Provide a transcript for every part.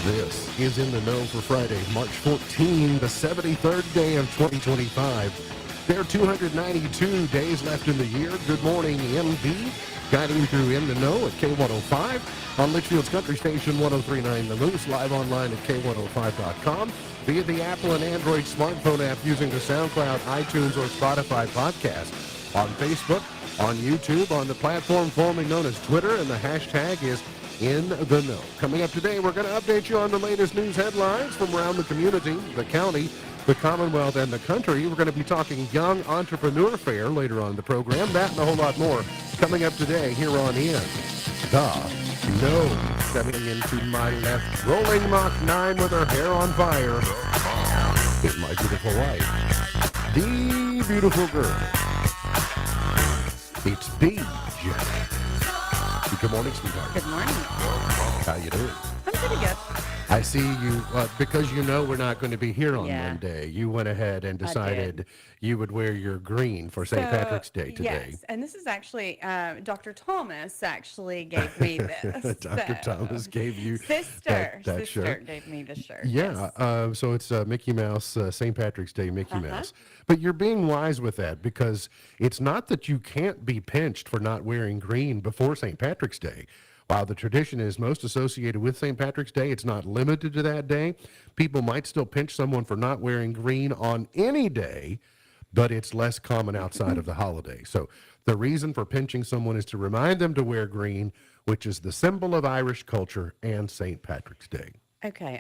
This is In the Know for Friday, March 14, the 73rd day of 2025. There are 292 days left in the year. Good morning, MV. Guiding through In the Know at K105 on Litchfield's Country Station 1039 The Moose, live online at K105.com, via the Apple and Android smartphone app using the SoundCloud, iTunes, or Spotify podcast, on Facebook, on YouTube, on the platform formerly known as Twitter, and the hashtag is In the Know. Coming up today, we're going to update you on the latest news headlines from around the community, the county, the Commonwealth, and the country. We're going to be talking Young Entrepreneur Fair later on in the program. That and a whole lot more coming up today here on In the Know. Stepping into my left, rolling Mach 9 with her hair on fire, is my beautiful wife, the beautiful girl. It's Beej. Good morning, sweetheart. Good morning. How you doing? I'm pretty good. I see you, because you know we're not going to be here on Yeah. Monday, you went ahead and decided you would wear your green for St. Patrick's Day today. Yes, and this is actually, Dr. Thomas actually gave me this. Dr. Thomas gave you Sister that shirt. gave me the shirt. Yeah, yes. so it's Mickey Mouse, St. Patrick's Day Mickey Mouse. But you're being wise with that, because it's not that you can't be pinched for not wearing green before St. Patrick's Day. While the tradition is most associated with St. Patrick's Day, it's not limited to that day. People might still pinch someone for not wearing green on any day, but it's less common outside of the holiday. So the reason for pinching someone is to remind them to wear green, which is the symbol of Irish culture and St. Patrick's Day. Okay,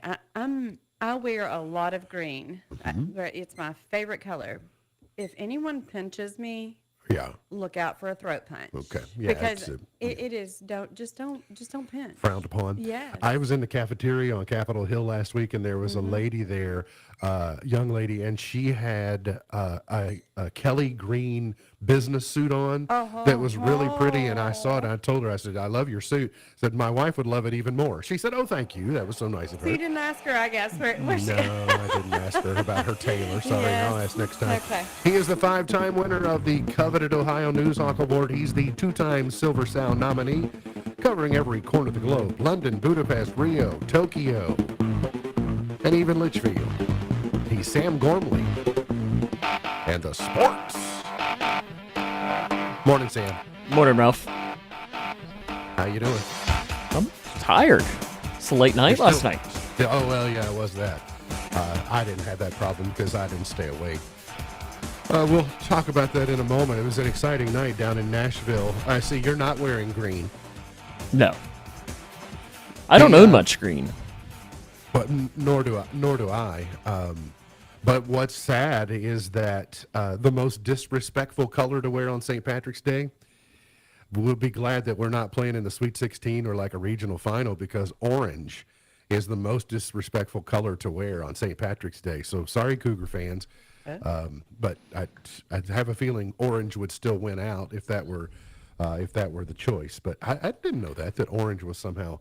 I wear a lot of green. It's my favorite color. If anyone pinches me, Yeah. look out for a throat punch. Okay. Yeah, Because it's, it is don't pinch. frowned upon. Yes. I was in the cafeteria on Capitol Hill last week, and there was a lady there, young lady, and she had a Kelly Green business suit on that was really pretty, and I saw it, and I told her, I said, I love your suit. I said, my wife would love it even more. She said, oh, thank you. That was so nice of So her. you didn't ask her, I guess. Where she? No, I didn't ask her about her tailor. Sorry, Yes. I'll ask next time. Okay. He is the 5-time winner of the coveted Ohio News Hawk Award. He's the 2-time Silver Sound nominee, covering every corner of the globe: London, Budapest, Rio, Tokyo, and even Litchfield. He's Sam Gormley. And the sports. Morning, Sam. Morning, Ralph. How you doing? I'm tired. It's a late night You're last still- night. Oh, well, yeah, it was that. I didn't have that problem because I didn't stay awake. We'll talk about that in a moment. It was an exciting night down in Nashville. I see you're not wearing green, No. I don't own much green. but nor do I. But what's sad is that the most disrespectful color to wear on St. Patrick's Day, we'll be glad that we're not playing in the Sweet 16 or like a regional final, because orange is the most disrespectful color to wear on St. Patrick's Day. So sorry, Cougar fans. But I have a feeling orange would still win out if that were the choice. But I didn't know that orange was somehow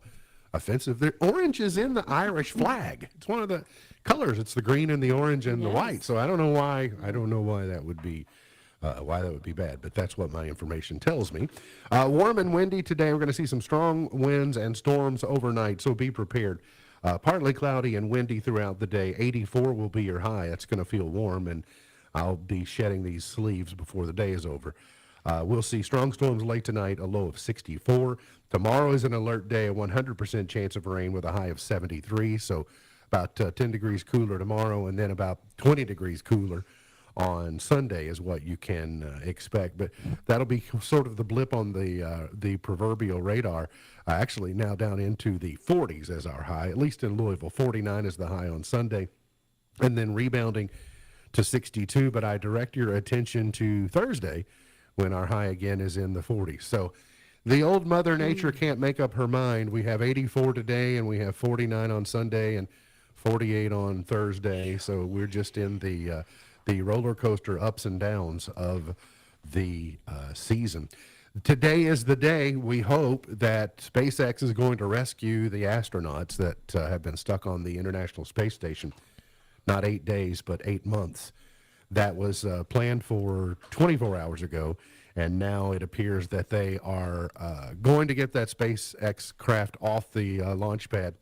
offensive. Orange is in the Irish flag. It's one of the colors. It's the green and the orange and the white. So I don't know why that would be. Why that would be bad, but that's what my information tells me. Warm and windy today. We're going to see some strong winds and storms overnight, so be prepared. Partly cloudy and windy throughout the day. 84 will be your high. It's going to feel warm, and I'll be shedding these sleeves before the day is over. We'll see strong storms late tonight, a low of 64. Tomorrow is an alert day, a 100% chance of rain with a high of 73, so about 10 degrees cooler tomorrow, and then about 20 degrees cooler on Sunday is what you can expect. But that'll be sort of the blip on the proverbial radar. Actually now down into the 40s as our high, at least in Louisville. 49 is the high on Sunday, and then rebounding to 62. But I direct your attention to Thursday, when our high again is in the 40s. So the old Mother Nature can't make up her mind. We have 84 today, and we have 49 on Sunday, and 48 on Thursday. So we're just in the roller coaster ups and downs of the season. Today is the day we hope that SpaceX is going to rescue the astronauts that have been stuck on the International Space Station. Not 8 days, but 8 months. That was planned for 24 hours ago, and now it appears that they are going to get that SpaceX craft off the launch pad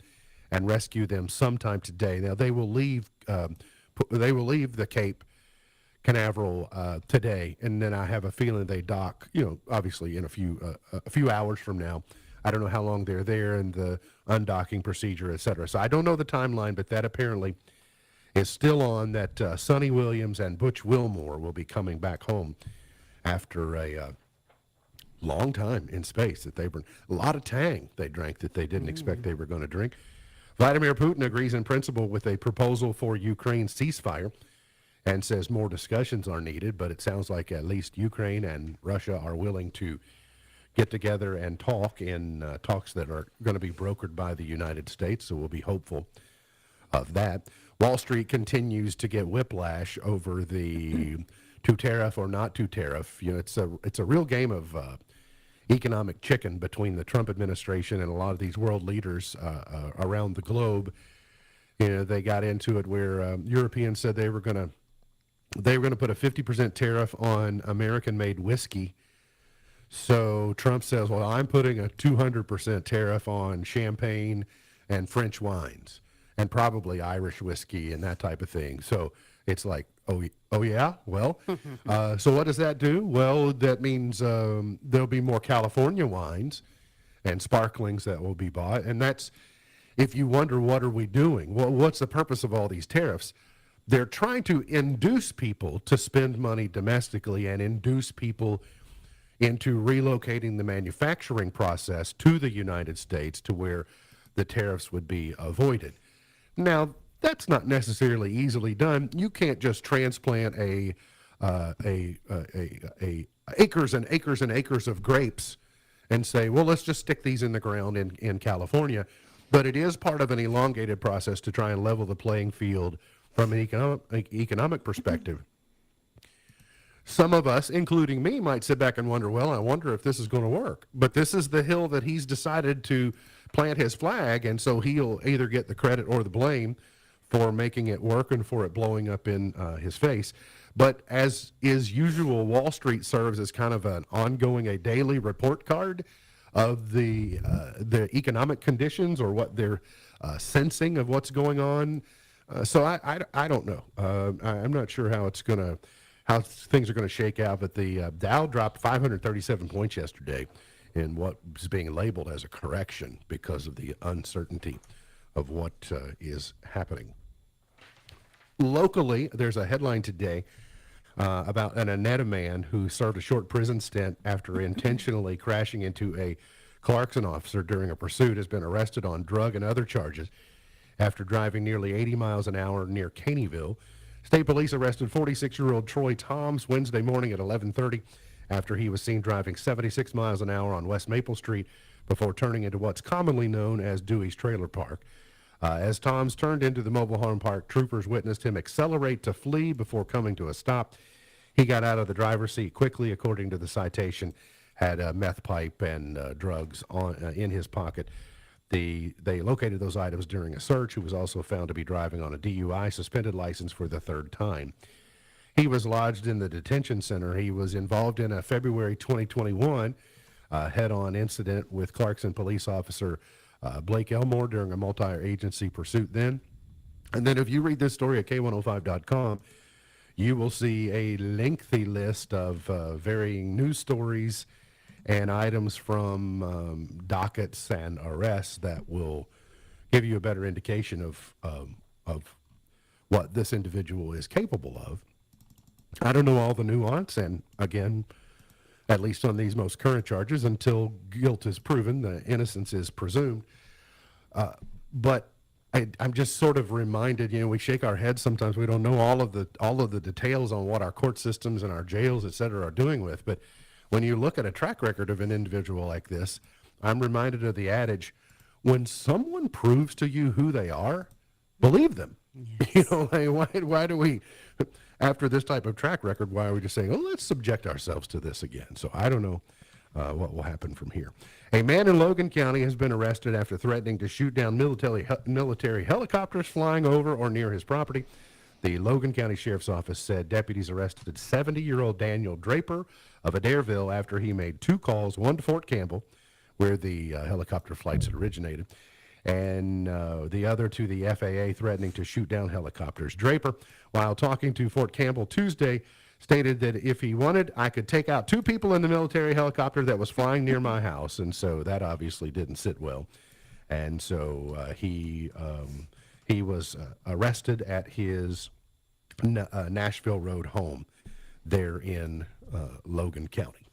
and rescue them sometime today. Now they will leave the Cape Canaveral today, and then I have a feeling they dock, obviously in a few hours from now. I don't know how long they're there and the undocking procedure, et cetera. So I don't know the timeline, but that apparently is still on, that Sonny Williams and Butch Wilmore will be coming back home after a long time in space. That they were a lot of Tang they drank that they didn't expect they were going to drink. Vladimir Putin agrees in principle with a proposal for Ukraine's ceasefire and says more discussions are needed, but it sounds like at least Ukraine and Russia are willing to get together and talk in talks that are going to be brokered by the United States, so we'll be hopeful of that. Wall Street continues to get whiplash over the to tariff or not to tariff. It's a real game of economic chicken between the Trump administration and a lot of these world leaders around the globe. They got into it where Europeans said they were going to put a 50% tariff on American-made whiskey. So Trump says, well, I'm putting a 200% tariff on champagne and French wines and probably Irish whiskey and that type of thing. So it's like, oh yeah? Well, so what does that do? Well, that means there'll be more California wines and sparklings that will be bought. And that's, if you wonder, what are we doing? Well, what's the purpose of all these tariffs? They're trying to induce people to spend money domestically and induce people into relocating the manufacturing process to the United States to where the tariffs would be avoided. Now, that's not necessarily easily done. You can't just transplant acres and acres and acres of grapes and say, well, let's just stick these in the ground in California. But it is part of an elongated process to try and level the playing field from an economic perspective. Some of us, including me, might sit back and wonder, well, I wonder if this is going to work. But this is the hill that he's decided to plant his flag, and so he'll either get the credit or the blame for making it work and for it blowing up in his face. But as is usual, Wall Street serves as kind of an ongoing, a daily report card of the economic conditions or what they're sensing of what's going on. So I don't know. I'm not sure how things are going to shake out. But the Dow dropped 537 points yesterday in what is being labeled as a correction because of the uncertainty of what is happening. Locally, there's a headline today about an Annetta man who served a short prison stint after intentionally crashing into a Clarkson officer during a pursuit, has been arrested on drug and other charges after driving nearly 80 miles an hour near Caneyville. State police arrested 46-year-old Troy Toms Wednesday morning at 11:30 after he was seen driving 76 miles an hour on West Maple Street before turning into what's commonly known as Dewey's Trailer Park. As Toms turned into the mobile home park, troopers witnessed him accelerate to flee before coming to a stop. He got out of the driver's seat quickly, according to the citation, had a meth pipe and drugs in his pocket. They located those items during a search. He was also found to be driving on a DUI suspended license for the third time. He was lodged in the detention center. He was involved in a February 2021 head-on incident with Clarkson police officer Blake Elmore during a multi-agency pursuit then. And then if you read this story at K105.com, you will see a lengthy list of varying news stories and items from dockets and arrests that will give you a better indication of what this individual is capable of. I don't know all the nuance, and again, at least on these most current charges, until guilt is proven, the innocence is presumed. But I'm just sort of reminded, we shake our heads sometimes. We don't know all of the details on what our court systems and our jails, et cetera, are doing with. But when you look at a track record of an individual like this, I'm reminded of the adage, when someone proves to you who they are, believe them. Yes. Why do we, after this type of track record, why are we just saying, oh, let's subject ourselves to this again? So I don't know what will happen from here. A man in Logan County has been arrested after threatening to shoot down military helicopters flying over or near his property. The Logan County Sheriff's Office said deputies arrested 70-year-old Daniel Draper of Adairville after he made two calls, one to Fort Campbell, where the helicopter flights had originated, and the other to the FAA threatening to shoot down helicopters. Draper, while talking to Fort Campbell Tuesday, stated that if he wanted, I could take out 2 people in the military helicopter that was flying near my house, and so that obviously didn't sit well. And so he was arrested at his Nashville Road home there in Logan County.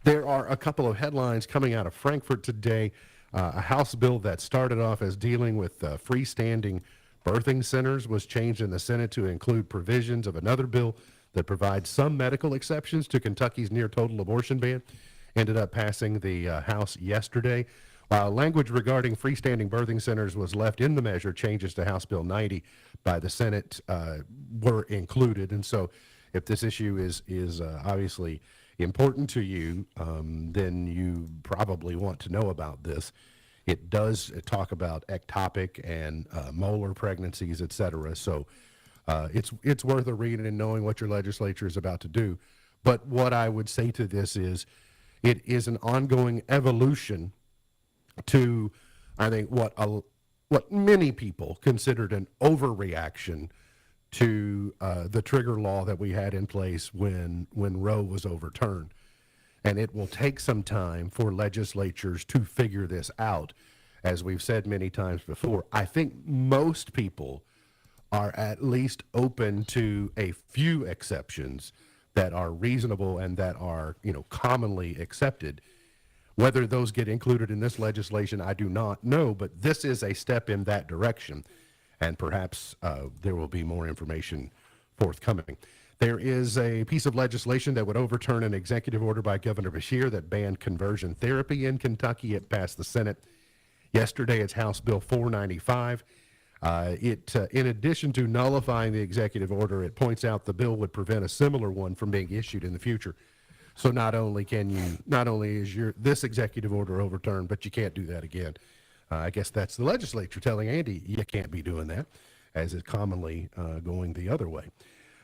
There are a couple of headlines coming out of Frankfurt today. A House bill that started off as dealing with freestanding birthing centers was changed in the Senate to include provisions of another bill that provides some medical exceptions to Kentucky's near total abortion ban. Ended up passing the House yesterday. While language regarding freestanding birthing centers was left in the measure, changes to House Bill 90 by the Senate were included. And so if this issue is obviously important to you, then you probably want to know about this. It does talk about ectopic and molar pregnancies, et cetera. So it's worth a read and knowing what your legislature is about to do. But what I would say to this is it is an ongoing evolution to, I think, what many people considered an overreaction to the trigger law that we had in place when Roe was overturned. And it will take some time for legislatures to figure this out. As we've said many times before, I think most people are at least open to a few exceptions that are reasonable and that are, commonly accepted. Whether those get included in this legislation, I do not know, but this is a step in that direction. And perhaps there will be more information forthcoming. There is a piece of legislation that would overturn an executive order by Governor Beshear that banned conversion therapy in Kentucky. It passed the Senate yesterday. It's House Bill 495. In addition to nullifying the executive order, it points out the bill would prevent a similar one from being issued in the future. So not only is this executive order overturned, but you can't do that again. I guess that's the legislature telling Andy you can't be doing that, as is commonly going the other way.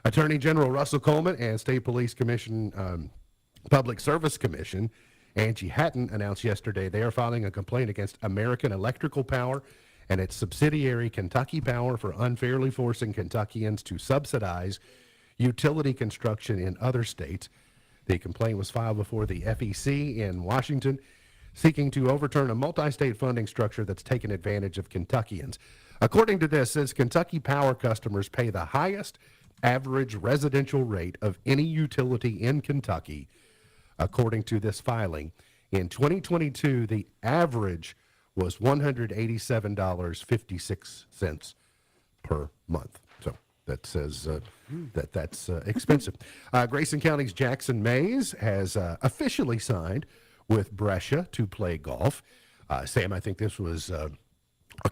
Attorney General Russell Coleman and State Police Commission, Public Service Commission, Angie Hatton announced yesterday they are filing a complaint against American Electrical Power and its subsidiary Kentucky Power for unfairly forcing Kentuckians to subsidize utility construction in other states. The complaint was filed before the FEC in Washington, seeking to overturn a multi-state funding structure that's taken advantage of Kentuckians. According to this, says Kentucky Power customers pay the highest average residential rate of any utility in Kentucky. According to this filing, in 2022, the average was $187.56 per month. So that says that's expensive. Grayson County's Jackson Mays has officially signed with Brescia to play golf. Sam, I think this was a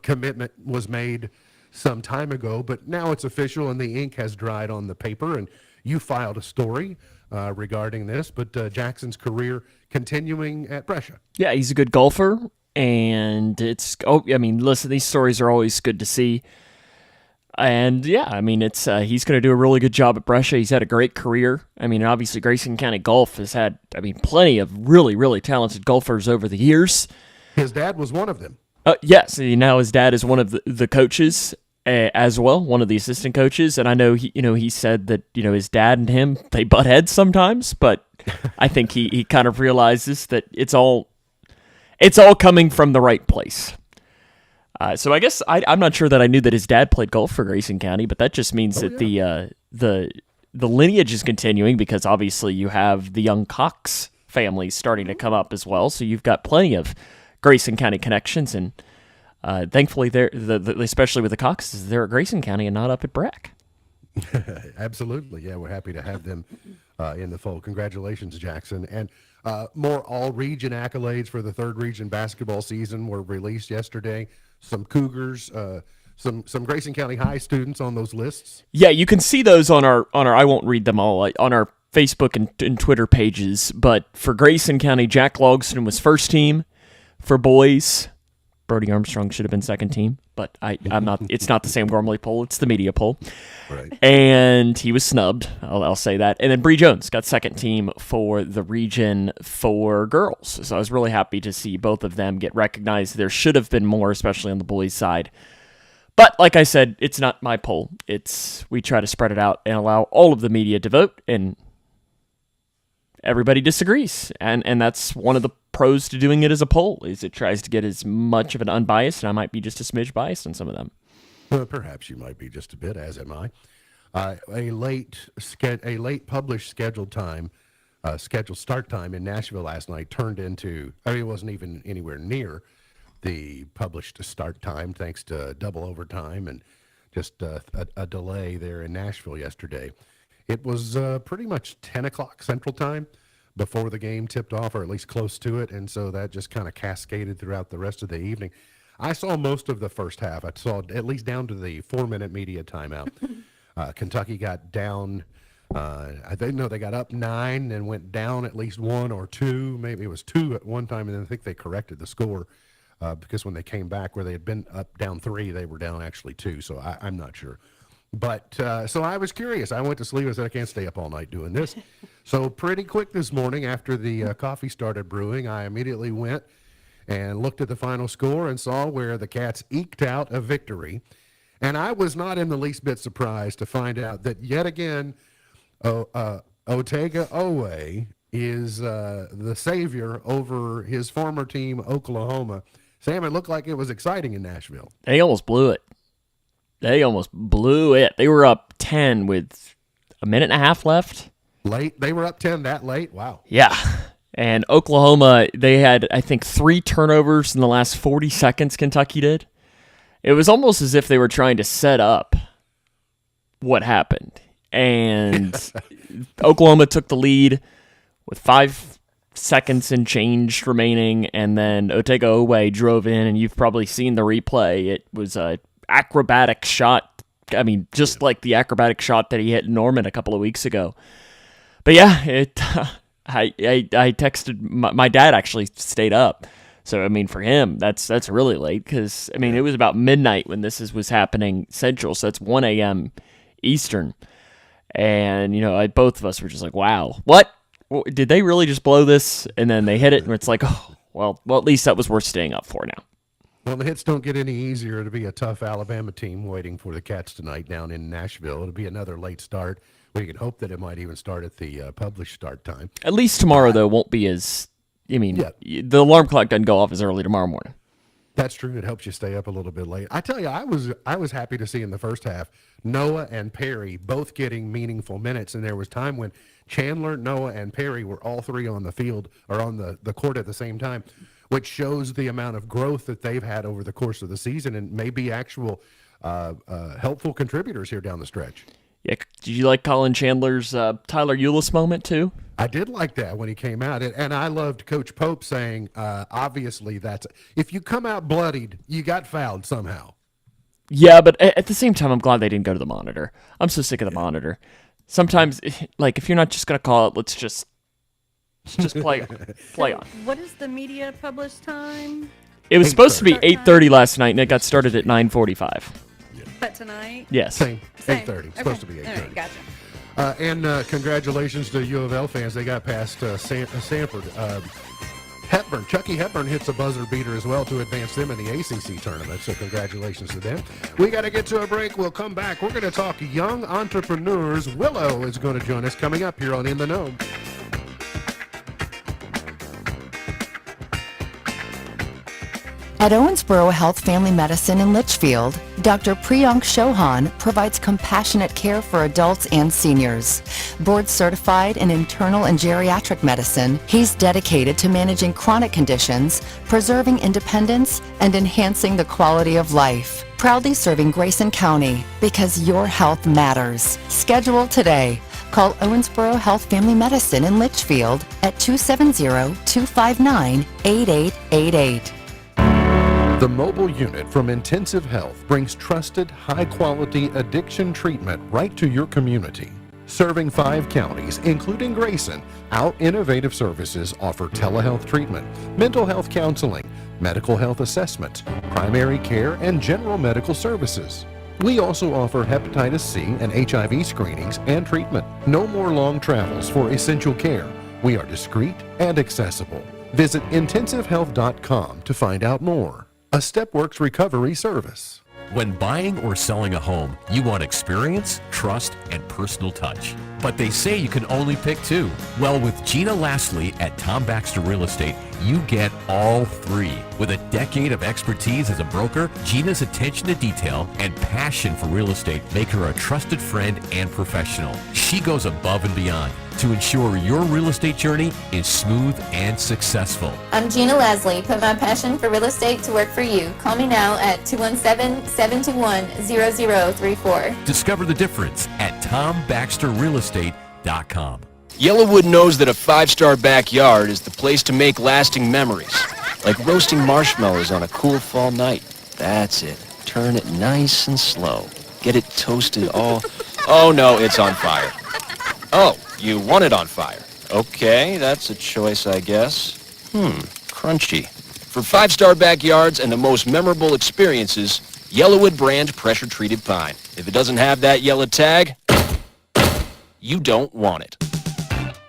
commitment was made some time ago, but now it's official and the ink has dried on the paper, and you filed a story regarding this, but Jackson's career continuing at Brescia. Yeah, he's a good golfer, and listen, these stories are always good to see. And yeah, it's he's going to do a really good job at Brescia. He's had a great career. Obviously Grayson County Golf has had, plenty of really, really talented golfers over the years. His dad was one of them. Yes, now his dad is one of the coaches as well, one of the assistant coaches. And I know he said that his dad and him, they butt heads sometimes, but I think he kind of realizes that it's all coming from the right place. So I guess I'm not sure that I knew that his dad played golf for Grayson County, but that just means that the lineage is continuing, because obviously you have the young Cox family starting to come up as well. So you've got plenty of Grayson County connections, and thankfully they're especially with the Coxes, they're at Grayson County and not up at Breck. Absolutely, yeah, we're happy to have them in the fold. Congratulations, Jackson. And more all-region accolades for the third region basketball season were released yesterday. Some Cougars, some Grayson County High students on those lists. Yeah, you can see those on our I won't read them all, on our Facebook and Twitter pages. But for Grayson County, Jack Logston was first team. For boys, Brody Armstrong should have been second team, but I'm not. It's not the Sam Gormley poll. It's the media poll. Right. And he was snubbed. I'll say that. And then Bree Jones got second team for the region for girls. So I was really happy to see both of them get recognized. There should have been more, especially on the boys' side. But like I said, it's not my poll. We try to spread it out and allow all of the media to vote, and everybody disagrees. And that's one of the pros to doing it as a poll, is it tries to get as much of an unbiased, and I might be just a smidge biased on some of them. Perhaps you might be just a bit, as am I. A late published scheduled start time in Nashville last night turned into, it wasn't even anywhere near the published start time, thanks to double overtime and just a delay there in Nashville yesterday. It was pretty much 10 o'clock Central Time before the game tipped off, or at least close to it, and so that just kind of cascaded throughout the rest of the evening. I saw most of the first half. I saw at least down to the 4-minute media timeout. Kentucky got down. I think they got up 9 and went down at least 1 or 2. Maybe it was 2 at one time, and then I think they corrected the score because when they came back, where they had been up down 3, they were down actually 2. So I'm not sure. But so I was curious. I went to sleep. I said I can't stay up all night doing this. So pretty quick this morning, after the coffee started brewing, I immediately went and looked at the final score and saw where the Cats eked out a victory. And I was not in the least bit surprised to find out that yet again, Otega Owe is the savior over his former team, Oklahoma. Sam, it looked like it was exciting in Nashville. They almost blew it. They were up 10 with a minute and a half left. Late? They were up 10 that late? Wow. Yeah. And Oklahoma, they had, I think, 3 turnovers in the last 40 seconds, Kentucky did. It was almost as if they were trying to set up what happened. And Oklahoma took the lead with 5 seconds and change remaining, and then Otega Owe drove in, and you've probably seen the replay. It was a acrobatic shot. I mean, just like the acrobatic shot that he hit Norman a couple of weeks ago. But yeah, I texted my dad. Actually stayed up, so I mean for him that's really late, because I mean it was about midnight when this was happening Central, so that's 1 a.m. Eastern, and both of us were just like, wow, what did they really just blow this? And then they hit it, and it's like, oh well at least that was worth staying up for now. Well, the hits don't get any easier to be a tough Alabama team waiting for the Cats tonight down in Nashville. It'll be another late start. We can hope that it might even start at the published start time. At least tomorrow, though, won't be as... the alarm clock doesn't go off as early tomorrow morning. That's true. It helps you stay up a little bit late. I tell you, I was happy to see in the first half Noah and Perry both getting meaningful minutes, and there was time when Chandler, Noah, and Perry were all 3 on the field or on the court at the same time, which shows the amount of growth that they've had over the course of the season and may be actual helpful contributors here down the stretch. Yeah, did you like Colin Chandler's Tyler Eulis moment too? I did like that when he came out, and I loved Coach Pope saying, obviously, if you come out bloodied, you got fouled somehow. Yeah, but at the same time, I'm glad they didn't go to the monitor. I'm so sick of the monitor. Sometimes, like, if you're not just gonna call it, let's just play on. What is the media published time? It was supposed to be 8:30 last night, and it got started at 9:45. But tonight? Yes. Same. Same. 8:30. It's supposed to be 8:30. All right, gotcha. And congratulations to U of L fans. They got past Sanford. Chucky Hepburn hits a buzzer beater as well to advance them in the ACC tournament. So congratulations to them. We got to get to a break. We'll come back. We're going to talk young entrepreneurs. Willow is going to join us coming up here on In the Know. At Owensboro Health Family Medicine in Litchfield, Dr. Priyank Chauhan provides compassionate care for adults and seniors. Board certified in internal and geriatric medicine, he's dedicated to managing chronic conditions, preserving independence, and enhancing the quality of life. Proudly serving Grayson County, because your health matters. Schedule today. Call Owensboro Health Family Medicine in Litchfield at 270-259-8888. The mobile unit from Intensive Health brings trusted, high-quality addiction treatment right to your community. Serving 5 counties, including Grayson, our innovative services offer telehealth treatment, mental health counseling, medical health assessment, primary care, and general medical services. We also offer hepatitis C and HIV screenings and treatment. No more long travels for essential care. We are discreet and accessible. Visit intensivehealth.com to find out more. A StepWorks recovery service. When buying or selling a home, you want experience, trust, and personal touch. But they say you can only pick 2. Well, with Gina Lastly at Tom Baxter Real Estate, you get all 3. With a decade of expertise as a broker, Gina's attention to detail and passion for real estate make her a trusted friend and professional. She goes above and beyond to ensure your real estate journey is smooth and successful. I'm Gina Lasley. Put my passion for real estate to work for you. Call me now at 217-721-0034. Discover the difference at TomBaxterRealEstate.com. Yellowwood knows that a 5-star backyard is the place to make lasting memories. Like roasting marshmallows on a cool fall night. That's it. Turn it nice and slow. Get it toasted all... Oh no, it's on fire. Oh, you want it on fire. Okay, that's a choice, I guess. Crunchy. For 5-star backyards and the most memorable experiences, Yellowwood brand pressure-treated pine. If it doesn't have that yellow tag, you don't want it.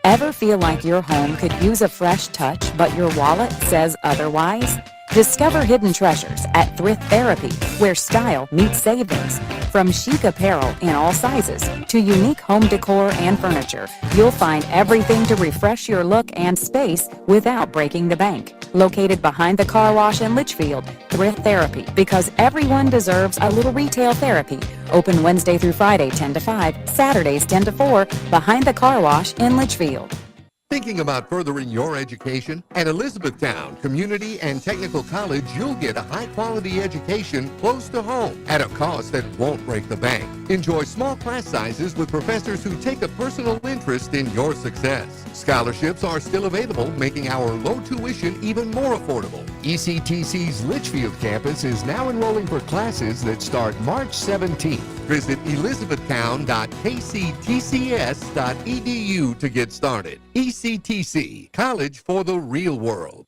Ever feel like your home could use a fresh touch, but your wallet says otherwise? Discover hidden treasures at Thrift Therapy, where style meets savings. From chic apparel in all sizes to unique home decor and furniture, you'll find everything to refresh your look and space without breaking the bank. Located behind the car wash in Litchfield, Thrift Therapy, because everyone deserves a little retail therapy. Open Wednesday through Friday 10 to 5, Saturdays 10 to 4, behind the car wash in Litchfield. Thinking about furthering your education? At Elizabethtown Community and Technical College, you'll get a high-quality education close to home at a cost that won't break the bank. Enjoy small class sizes with professors who take a personal interest in your success. Scholarships are still available, making our low tuition even more affordable. ECTC's Litchfield campus is now enrolling for classes that start March 17th. Visit elizabethtown.kctcs.edu to get started. ECTC, College for the Real World.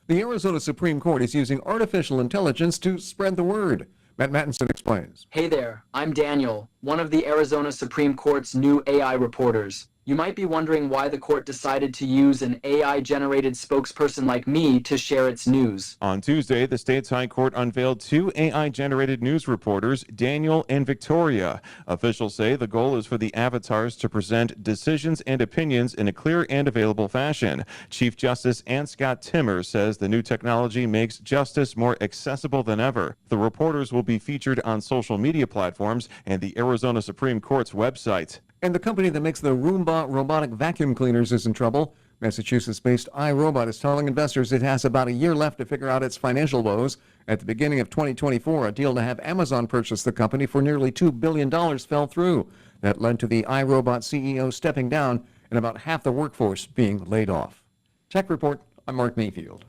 The Arizona Supreme Court is using artificial intelligence to spread the word. Matt Mattinson explains. Hey there, I'm Daniel, one of the Arizona Supreme Court's new AI reporters. You might be wondering why the court decided to use an AI-generated spokesperson like me to share its news. On Tuesday, the state's high court unveiled 2 AI-generated news reporters, Daniel and Victoria. Officials say the goal is for the avatars to present decisions and opinions in a clear and available fashion. Chief Justice Ann Scott Timmer says the new technology makes justice more accessible than ever. The reporters will be featured on social media platforms and the Arizona Supreme Court's website. And the company that makes the Roomba robotic vacuum cleaners is in trouble. Massachusetts-based iRobot is telling investors it has about a year left to figure out its financial woes. At the beginning of 2024, a deal to have Amazon purchase the company for nearly $2 billion fell through. That led to the iRobot CEO stepping down and about half the workforce being laid off. Tech Report, I'm Mark Mayfield.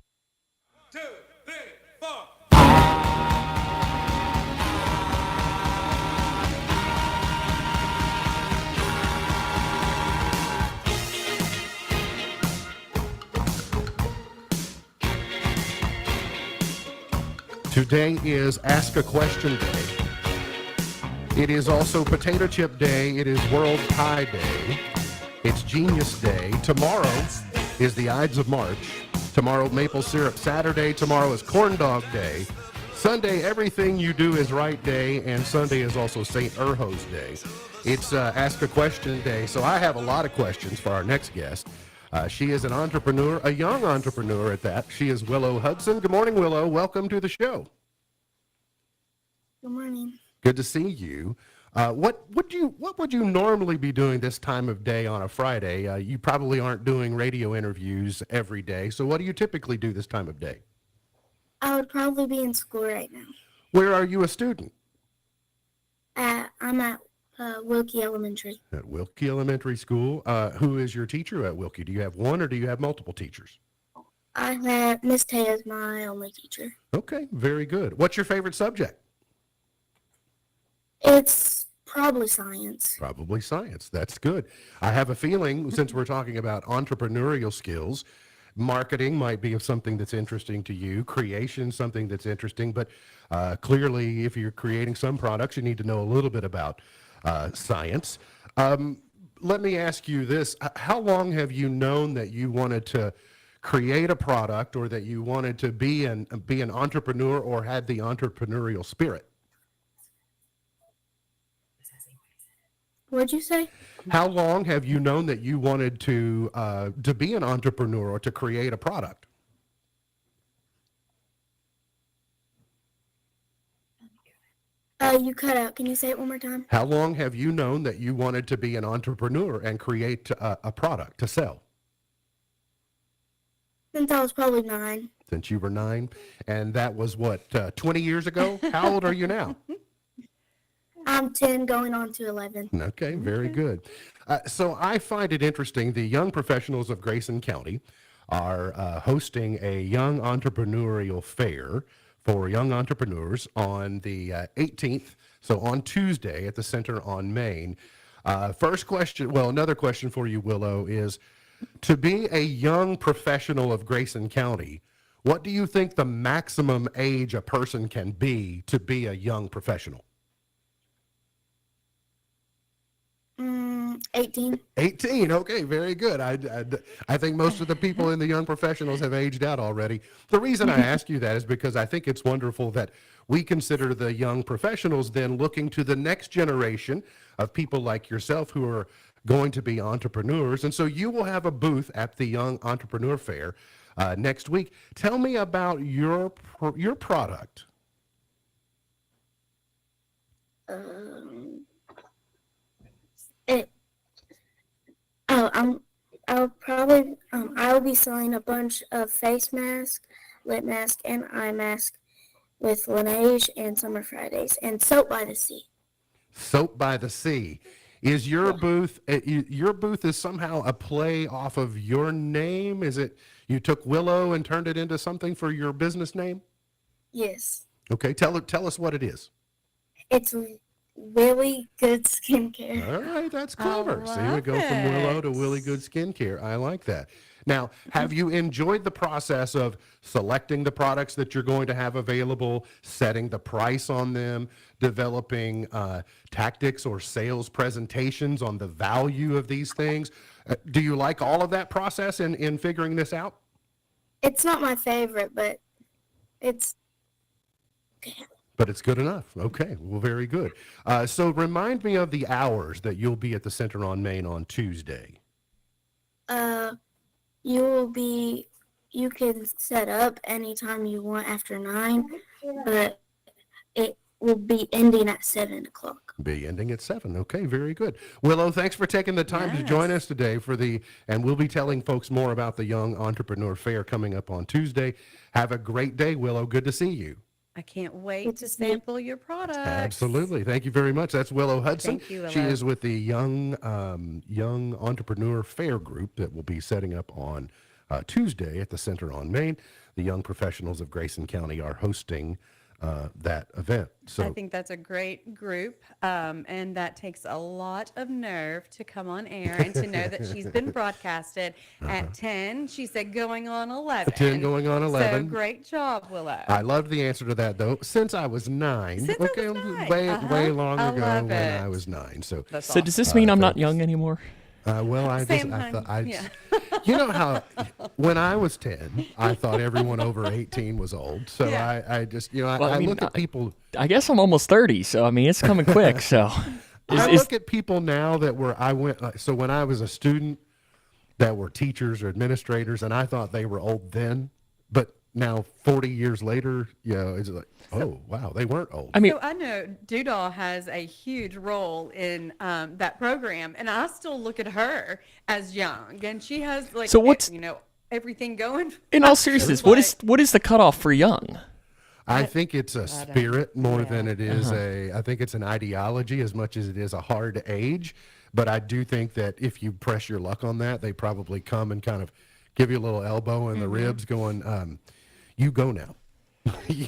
Today is Ask a Question Day. It is also Potato Chip Day. It is World Pie Day. It's Genius Day. Tomorrow is the Ides of March. Tomorrow, Maple Syrup Saturday. Tomorrow is Corn Dog Day. Sunday, Everything You Do Is Right Day. And Sunday is also St. Urho's Day. It's Ask a Question Day. So I have a lot of questions for our next guest. She is an entrepreneur, a young entrepreneur at that. She is Willow Hudson. Good morning, Willow. Welcome to the show. Good morning. Good to see you. What would you normally be doing this time of day on a Friday? You probably aren't doing radio interviews every day. So what do you typically do this time of day? I would probably be in school right now. Where are you a student? I'm at Wilkie Elementary. At Wilkie Elementary School. Who is your teacher at Wilkie? Do you have one or do you have multiple teachers? I have Miss Tay as my only teacher. Okay, very good. What's your favorite subject? It's Probably science. Probably science. That's good. I have a feeling, since we're talking about entrepreneurial skills, marketing might be something that's interesting to you, creation, something that's interesting, but clearly, if you're creating some products, you need to know a little bit about science. Let me ask you this. How long have you known that you wanted to create a product, or that you wanted to be an entrepreneur, or had the entrepreneurial spirit? What'd you say? How long have you known that you wanted to be an entrepreneur or to create a product? You cut out. Can you say it one more time? How long have you known that you wanted to be an entrepreneur and create a product to sell? Since I was probably 9. Since you were 9, and that was what, 20 years ago? How old are you now? I'm 10 going on to 11. Okay, very good. So I find it interesting. The young professionals of Grayson County are hosting a young entrepreneurial fair for young entrepreneurs on the 18th, so on Tuesday at the Center on Main. First question, well, another question for you, Willow, is to be a young professional of Grayson County, what do you think the maximum age a person can be to be a young professional? 18. 18. Okay, very good. I think most of the people in the young professionals have aged out already. The reason I ask you that is because I think it's wonderful that we consider the young professionals then looking to the next generation of people like yourself who are going to be entrepreneurs. And so you will have a booth at the Young Entrepreneur Fair next week. Tell me about your product. I'll be selling a bunch of face mask, lip mask, and eye mask with Laneige and Summer Fridays and Soap by the Sea. Soap by the Sea. Is your booth, your booth is somehow a play off of your name? Is it, you took Willow and turned it into something for your business name? Yes. Okay, tell us what it is. It's Really Good Skincare. All right, that's clever. So we go from Willow to Really Good Skincare. I like that. Now, have you enjoyed the process of selecting the products that you're going to have available, setting the price on them, developing tactics or sales presentations on the value of these things? Do you like all of that process in figuring this out? It's not my favorite, but it's okay. But it's good enough. Okay, well, very good. So remind me of the hours that you'll be at the Center on Main on Tuesday. You can set up anytime you want after 9, but it will be ending at 7 o'clock. Be ending at 7. Okay, very good. Willow, thanks for taking the time to join us today and we'll be telling folks more about the Young Entrepreneur Fair coming up on Tuesday. Have a great day, Willow. Good to see you. I can't wait to sample your products. Absolutely. Thank you very much. That's Willow Hudson. Thank you, She Willow. is with the Young Entrepreneur Fair Group that will be setting up on Tuesday at the Center on Main. The young professionals of Grayson County are hosting that event. So I think that's a great group, and that takes a lot of nerve to come on air and to know that she's been broadcasted at 10. She said going on 11. 10 going on 11. So great job, Willow. I loved the answer to that, though. Since I was 9. Since I was 9. Way long I ago love when it. I was 9. So, So does this mean I'm not young anymore? well, I Same just, I time, thought, yeah. you know how, when I was 10, I thought everyone over 18 was old. So Yeah. I just, you know, Well, I I mean, look at people. I guess I'm almost 30, so I mean it's coming quick. So I look at people now that so when I was a student that were teachers or administrators, and I thought they were old then, but now 40 years later, you know, it's like, oh, wow, they weren't old. I mean, So I know Doodle has a huge role in that program, and I still look at her as young, and she has like, So what's- everything going. in all seriousness, what is the cutoff for young? I think it's a spirit more than it is I think it's an ideology as much as it is a hard age. But I do think that if you press your luck on that, they probably come and kind of give you a little elbow in the ribs going, you go now.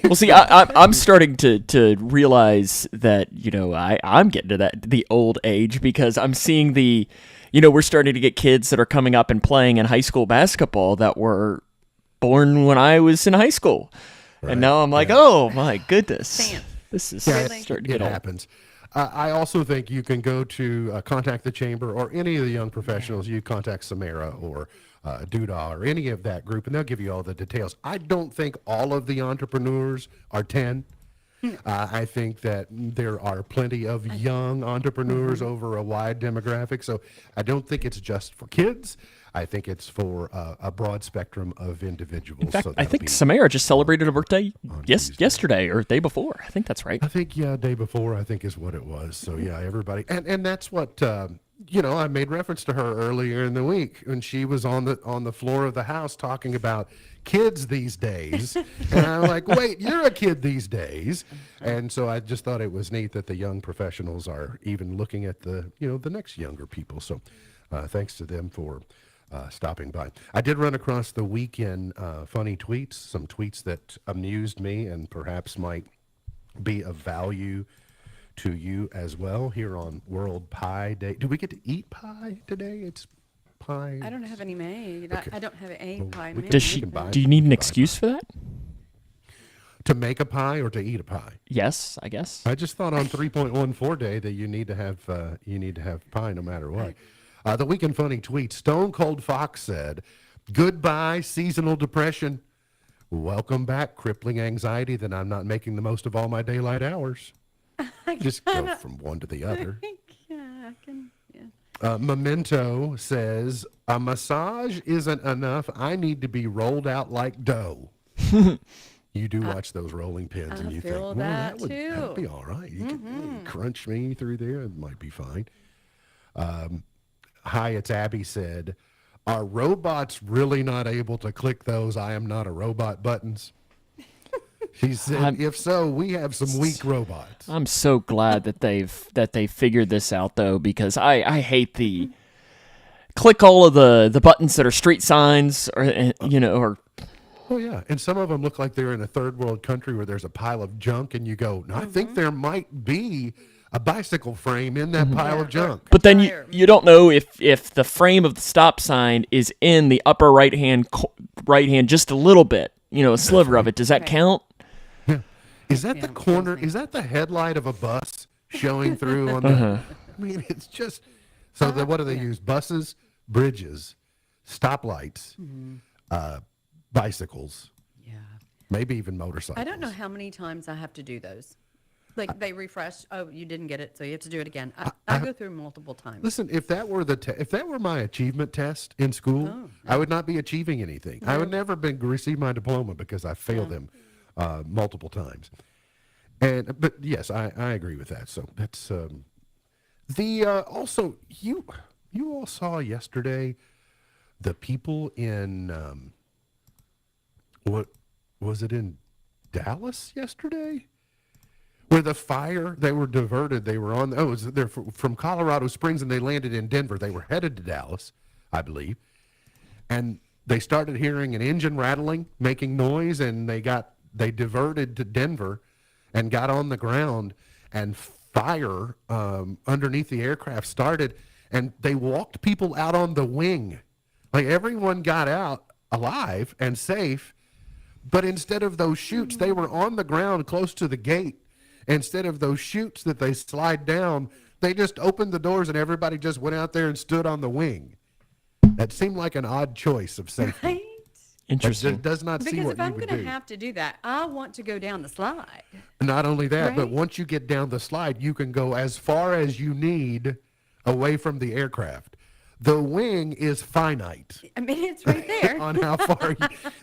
Well, see, I'm starting to realize that, I'm getting to the old age, because I'm seeing we're starting to get kids that are coming up and playing in high school basketball that were born when I was in high school. Right. And now I'm like, oh my goodness, Sam, this is Really? starting to It get old. happens. I also think you can go to contact the chamber or any of the young professionals. You contact Samara or Doodah or any of that group, and they'll give you all the details. I don't think all of the entrepreneurs are 10. I think that there are plenty of young entrepreneurs over a wide demographic. So I don't think it's just for kids. I think it's for a broad spectrum of individuals. In fact, So I that'll think be Samara just celebrated a birthday Tuesday. yesterday or day before. I think that's right. I think, day before, I think is what it was. So yeah, everybody. And that's what, I made reference to her earlier in the week when she was on the floor of the house talking about kids these days. And I'm like, wait, you're a kid these days. And so I just thought it was neat that the young professionals are even looking at the next younger people. So thanks to them for stopping by. I did run across the weekend funny tweets, some tweets that amused me and perhaps might be of value to you as well here on World Pie Day. Do we get to eat pie today? It's pie. I don't have any made. Okay. I don't have a Well, pie we made. Does she? can buy Do you need an excuse for that? To make a pie or to eat a pie? Yes, I guess. I just thought on 3.14 day that you need to have pie no matter what. The weekend funny tweet: Stone Cold Fox said, "Goodbye seasonal depression. Welcome back crippling anxiety that I'm not making the most of all my daylight hours." Just go from one to the other. Yeah, I can. Yeah. Memento says, "A massage isn't enough. I need to be rolled out like dough." You do watch those rolling pins, and I you think, feel well, that would too. be all right. You can crunch me through there; it might be fine. Hi, it's Abby said, "Are robots really not able to click those 'I am not a robot' buttons?" She said, "If so, we have some weak robots." I'm so glad that they figured this out, though, because I hate the click all of the buttons that are street signs or Oh yeah, and some of them look like they're in a third world country where there's a pile of junk, and you go, "I think there might be a bicycle frame in that pile of junk." But then you don't know if the frame of the stop sign is in the upper right hand just a little bit, a sliver of it. Does that count? Is that the corner? Is that the headlight of a bus showing through on the? I mean, it's just. So what do they use? Buses, bridges, stoplights, bicycles. Yeah. Maybe even motorcycles. I don't know how many times I have to do those. Like they refresh. Oh, you didn't get it, so you have to do it again. I go through multiple times. Listen, if that were if that were my achievement test in school, I would not be achieving anything. I would never receive my diploma because I failed them multiple times. But yes, I agree with that. So that's also you all saw yesterday the people in what was it in Dallas yesterday? Where the fire, they were diverted. They were they're from Colorado Springs, and they landed in Denver. They were headed to Dallas, I believe. And they started hearing an engine rattling, making noise, and they diverted to Denver and got on the ground, and fire underneath the aircraft started, and they walked people out on the wing. Like everyone got out alive and safe, but instead of those chutes, they were on the ground close to the gate. Instead of those chutes that they slide down, they just opened the doors and everybody just went out there and stood on the wing. That seemed like an odd choice of safety. Right? Interesting. It does not see Because what if you I'm would going do. to have to do that, I want to go down the slide. Not only that, but Right? once you get down the slide, you can go as far as you need away from the aircraft. The wing is finite I mean, it's right there. on how far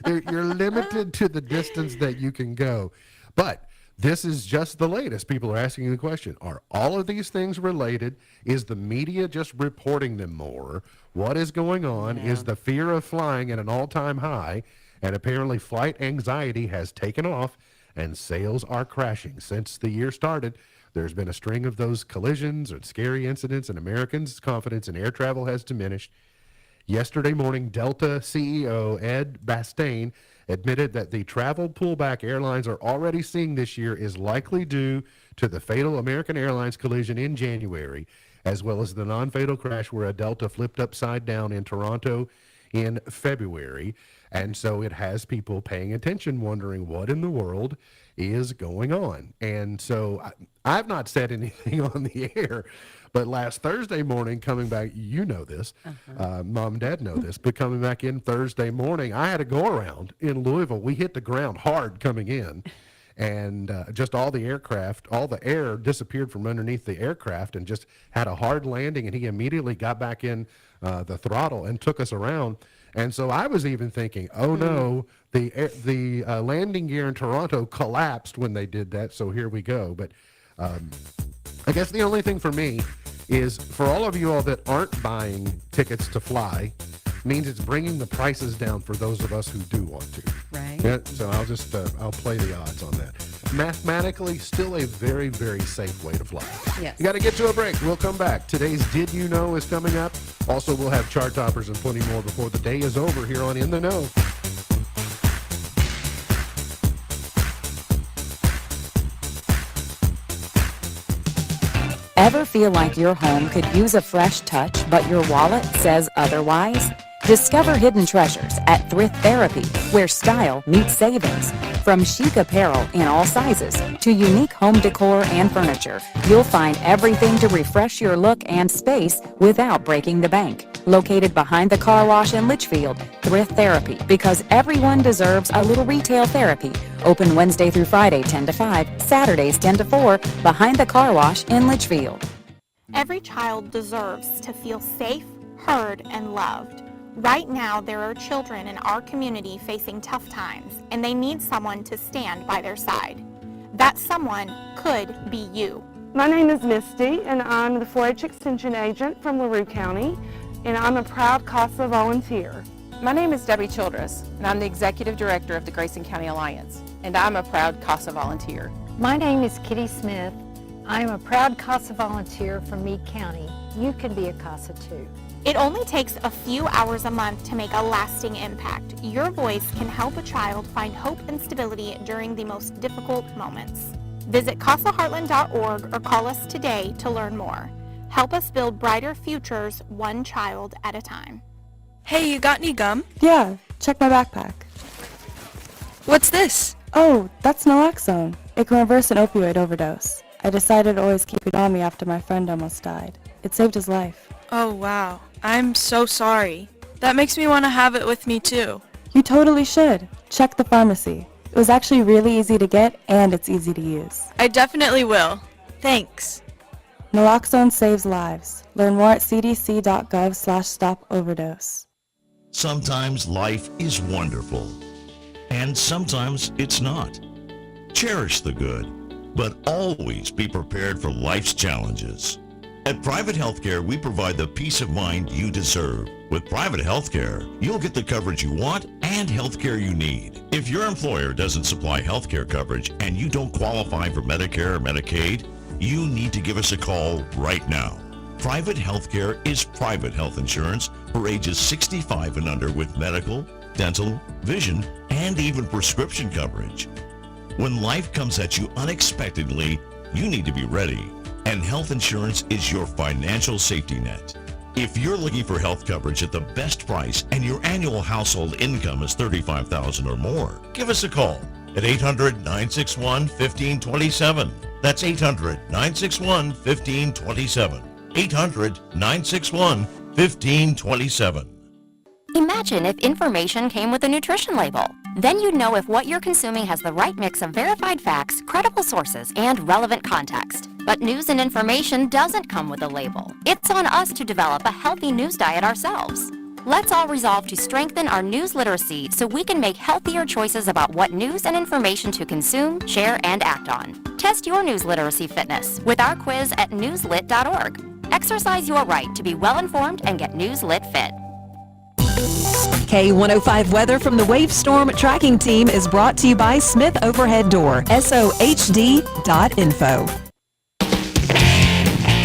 you're limited to the distance that you can go. But this is just the latest. People are asking the question, are all of these things related? Is the media just reporting them more? What is going on? Is the fear of flying at an all-time high? And apparently flight anxiety has taken off and sales are crashing. Since the year started, there's been a string of those collisions and scary incidents, and Americans' confidence in air travel has diminished. Yesterday morning, Delta CEO Ed Bastian admitted that the travel pullback airlines are already seeing this year is likely due to the fatal American Airlines collision in January, as well as the non-fatal crash where a Delta flipped upside down in Toronto in February. And so it has people paying attention, wondering what in the world is going on. And so I've not said anything on the air, but last Thursday morning coming back, you know this, Mom and Dad know this, but coming back in Thursday morning, I had a go around in Louisville. We hit the ground hard coming in. And just all the aircraft, all the air disappeared from underneath the aircraft and just had a hard landing. And he immediately got back in the throttle and took us around. And so I was even thinking, oh no, the landing gear in Toronto collapsed when they did that. So here we go. But I guess the only thing for me is for all of you all that aren't buying tickets to fly, means it's bringing the prices down for those of us who do want to. Right. Yeah, so I'll just, I'll play the odds on that. Mathematically, still a very, very safe way to fly. Yes. You got to get to a break. We'll come back. Today's Did You Know is coming up. Also, we'll have chart toppers and plenty more before the day is over here on In the Know. Ever feel like your home could use a fresh touch, but your wallet says otherwise? Discover hidden treasures at Thrift Therapy, where style meets savings. From chic apparel in all sizes to unique home decor and furniture, you'll find everything to refresh your look and space without breaking the bank. Located behind the car wash in Litchfield, Thrift Therapy, because everyone deserves a little retail therapy. Open Wednesday through Friday 10 to 5, Saturdays 10 to 4, behind the car wash in Litchfield. Every child deserves to feel safe, heard, and loved. Right now, there are children in our community facing tough times, and they need someone to stand by their side. That someone could be you. My name is Misty, and I'm the 4-H Extension Agent from LaRue County, and I'm a proud CASA volunteer. My name is Debbie Childress, and I'm the Executive Director of the Grayson County Alliance, and I'm a proud CASA volunteer. My name is Kitty Smith. I'm a proud CASA volunteer from Meade County. You can be a CASA too. It only takes a few hours a month to make a lasting impact. Your voice can help a child find hope and stability during the most difficult moments. Visit CASAHeartland.org or call us today to learn more. Help us build brighter futures, one child at a time. Hey, you got any gum? Yeah, check my backpack. What's this? Oh, that's naloxone. It can reverse an opioid overdose. I decided to always keep it on me after my friend almost died. It saved his life. Oh, wow. I'm so sorry. That makes me want to have it with me too. You totally should. Check the pharmacy. It was actually really easy to get and it's easy to use. I definitely will. Thanks. Naloxone saves lives. Learn more at cdc.gov/stop-overdose. Sometimes life is wonderful, and sometimes it's not. Cherish the good, but always be prepared for life's challenges. At Private Healthcare, we provide the peace of mind you deserve. With Private Healthcare, you'll get the coverage you want and healthcare you need. If your employer doesn't supply healthcare coverage and you don't qualify for Medicare or Medicaid, you need to give us a call right now. Private Healthcare is private health insurance for ages 65 and under with medical, dental, vision, and even prescription coverage. When life comes at you unexpectedly, you need to be ready. And health insurance is your financial safety net. If you're looking for health coverage at the best price and your annual household income is $35,000 or more, give us a call at 800-961-1527. That's 800-961-1527. 800-961-1527. Imagine if information came with a nutrition label. Then you'd know if what you're consuming has the right mix of verified facts, credible sources, and relevant context. But news and information doesn't come with a label. It's on us to develop a healthy news diet ourselves. Let's all resolve to strengthen our news literacy so we can make healthier choices about what news and information to consume, share, and act on. Test your news literacy fitness with our quiz at newslit.org. Exercise your right to be well-informed and get Newslit fit. K105 weather from the Wave Storm Tracking Team is brought to you by Smith Overhead Door, sohd.info.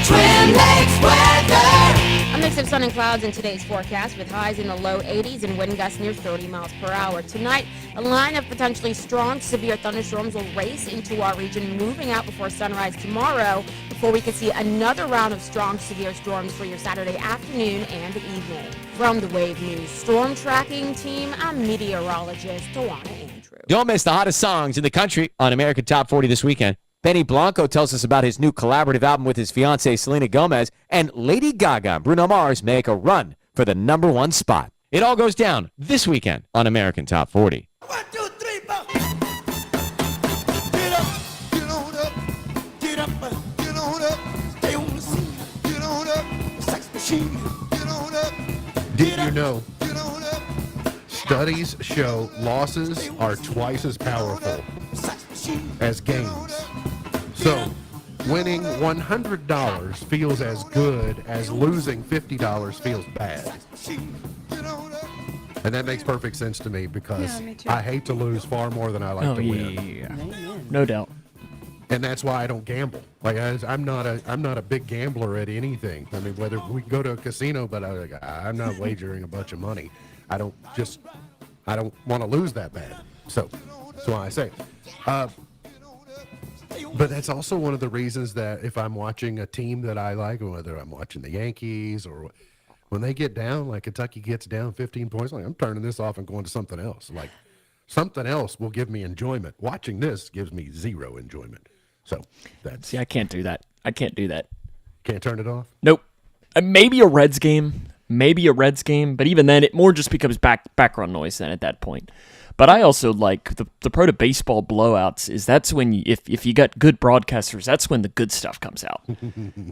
Twin Lakes weather. On this Mix of sun and clouds in today's forecast with highs in the low 80s and wind gusts near 30 miles per hour. Tonight, a line of potentially strong, severe thunderstorms will race into our region, moving out before sunrise tomorrow before we could see another round of strong, severe storms for your Saturday afternoon and evening. From the Wave News Storm Tracking Team, I'm meteorologist Tawana Andrew. Don't miss the hottest songs in the country on American Top 40 this weekend. Benny Blanco tells us about his new collaborative album with his fiancée Selena Gomez, and Lady Gaga and Bruno Mars make a run for the #1 spot. It all goes down this weekend on American Top 40. Did you know studies show losses are twice as powerful as gains? So, winning $100 feels as good as losing $50 feels bad. And that makes perfect sense to me because I hate to lose far more than I like to win. Yeah. No doubt. And that's why I don't gamble. Like I'm not a big gambler at anything. I mean, whether we go to a casino, but I'm not wagering a bunch of money. I don't want to lose that bad. So that's why I say. But that's also one of the reasons that if I'm watching a team that I like, whether I'm watching the Yankees or when they get down, like Kentucky gets down 15 points, like I'm turning this off and going to something else. Like something else will give me enjoyment. Watching this gives me zero enjoyment. So that's. See, I can't do that. Can't turn it off? Nope. Maybe a Reds game, but even then, it more just becomes background noise then at that point. But I also like the pro to baseball blowouts is that's when if you got good broadcasters, that's when the good stuff comes out.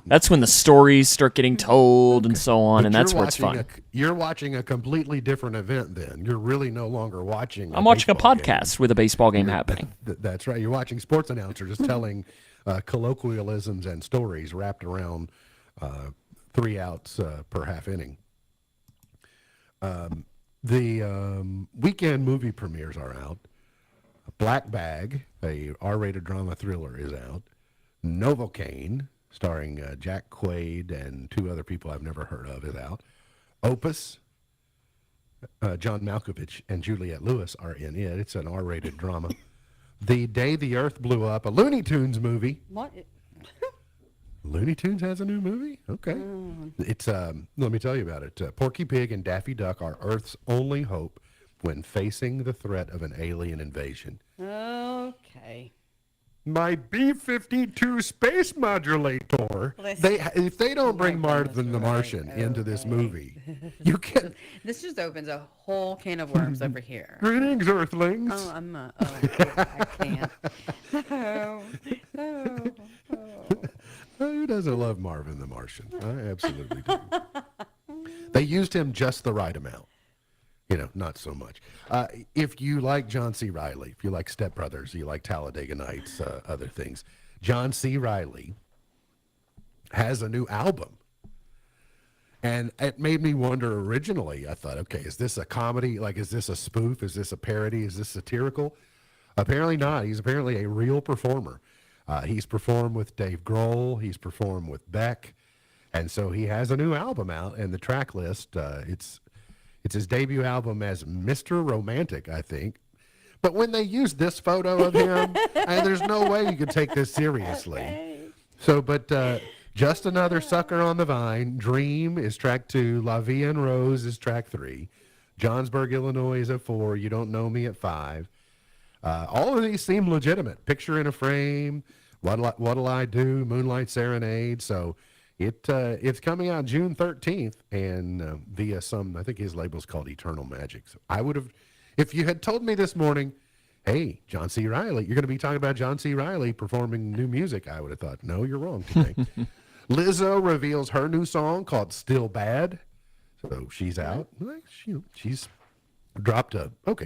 That's when the stories start getting told and so on, But and that's you're where it's fun. You're watching a completely different event then. You're really no longer watching. I'm watching a podcast with a baseball game happening. That's right. You're watching sports announcers just telling colloquialisms and stories wrapped around 3 outs per half inning. The weekend movie premieres are out. Black Bag, a R-rated drama thriller, is out. Novocaine, starring Jack Quaid and 2 other people I've never heard of, is out. Opus, John Malkovich and Juliette Lewis are in it. It's an R-rated drama. The Day the Earth Blew Up, a Looney Tunes movie. What? Looney Tunes has a new movie? Okay. It's, let me tell you about it. Porky Pig and Daffy Duck are Earth's only hope when facing the threat of an alien invasion. Okay. My B-52 space modulator. If they don't bring Martin the Martian into this movie, you can. This just opens a whole can of worms over here. Greetings, Earthlings. Oh, I can't. No. Who doesn't love Marvin the Martian? I absolutely do. They used him just the right amount. Not so much. If you like John C. Reilly, if you like Step Brothers, you like Talladega Nights, other things, John C. Reilly has a new album. And it made me wonder originally, I thought, okay, is this a comedy? Like, is this a spoof? Is this a parody? Is this satirical? Apparently not. He's apparently a real performer. He's performed with Dave Grohl. He's performed with Beck. And so he has a new album out, and the track list, it's his debut album as Mr. Romantic, I think. But when they use this photo of him, there's no way you could take this seriously. Okay. So, but Just Another Sucker on the Vine, Dream is track 2, La Vie en Rose is track 3, Johnsburg, Illinois is at 4, You Don't Know Me at 5. All of these seem legitimate. Picture in a Frame, What'll I Do, Moonlight Serenade. So it's coming out June 13th and via I think his label's called Eternal Magic. So I would have, if you had told me this morning, hey, John C. Reilly, you're going to be talking about John C. Reilly performing new music, I would have thought, no, you're wrong today. Lizzo reveals her new song called Still Bad. So she's out. She's dropped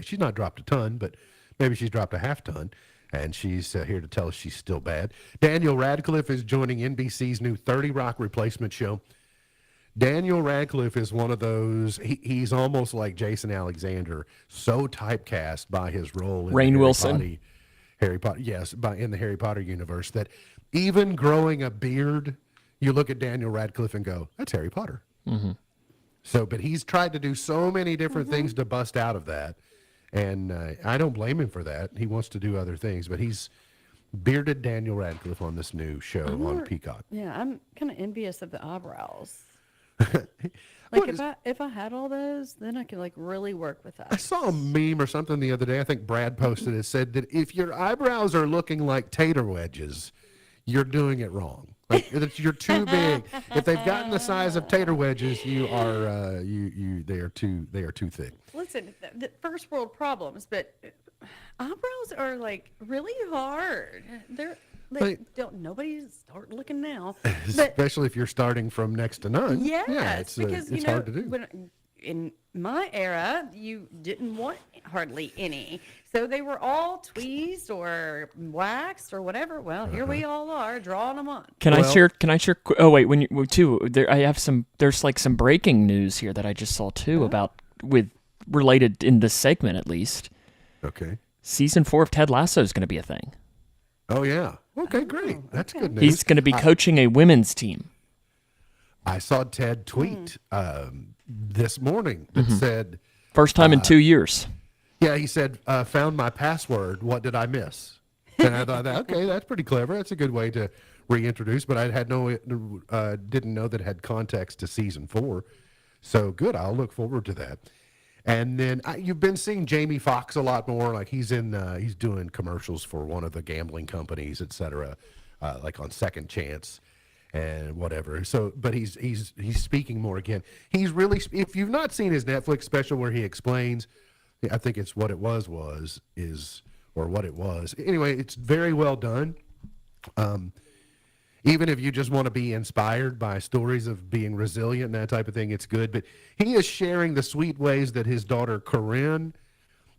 she's not dropped a ton, but maybe she's dropped a half ton. And she's here to tell us she's still bad. Daniel Radcliffe is joining NBC's new 30 Rock replacement show. Daniel Radcliffe is one of those, he's almost like Jason Alexander, so typecast by his role in Rainn Wilson. Harry Potter, yes, in the Harry Potter universe, that even growing a beard, you look at Daniel Radcliffe and go, that's Harry Potter. Mm-hmm. So, but he's tried to do so many different things to bust out of that. And I don't blame him for that. He wants to do other things, but he's bearded Daniel Radcliffe on this new show on Peacock. Yeah, I'm kind of envious of the eyebrows. Like if I had all those, then I could like really work with that. I saw a meme or something the other day. I think Brad posted it. Said that if your eyebrows are looking like tater wedges, you're doing it wrong. Like you're too big. If they've gotten the size of tater wedges, you are they are too thick. Listen, the first world problems, but eyebrows are like really hard. Nobody start looking now. But Especially if you're starting from next to none. yes, because it's hard to do. In my era, you didn't want hardly any, so they were all tweezed or waxed or whatever. Well, here we all are drawing them on. Can I share? Oh wait, there's like some breaking news here that I just saw too about related in this segment at least. Okay. Season 4 of Ted Lasso is going to be a thing. Oh yeah. Okay, great. That's good news. He's going to be coaching a women's team. I saw Ted tweet this morning that said, first time in 2 years. Yeah, he said, found my password. What did I miss? And I thought, okay, that's pretty clever. That's a good way to reintroduce. But I had didn't know that it had context to season 4. So good. I'll look forward to that. And then you've been seeing Jamie Foxx a lot more. Like he's doing commercials for one of the gambling companies, et cetera, like on Second Chance and whatever. So, but he's speaking more again. He's really, if you've not seen his Netflix special where he explains, I think it's what it was. Anyway, it's very well done. Even if you just want to be inspired by stories of being resilient and that type of thing, it's good. But he is sharing the sweet ways that his daughter Corinne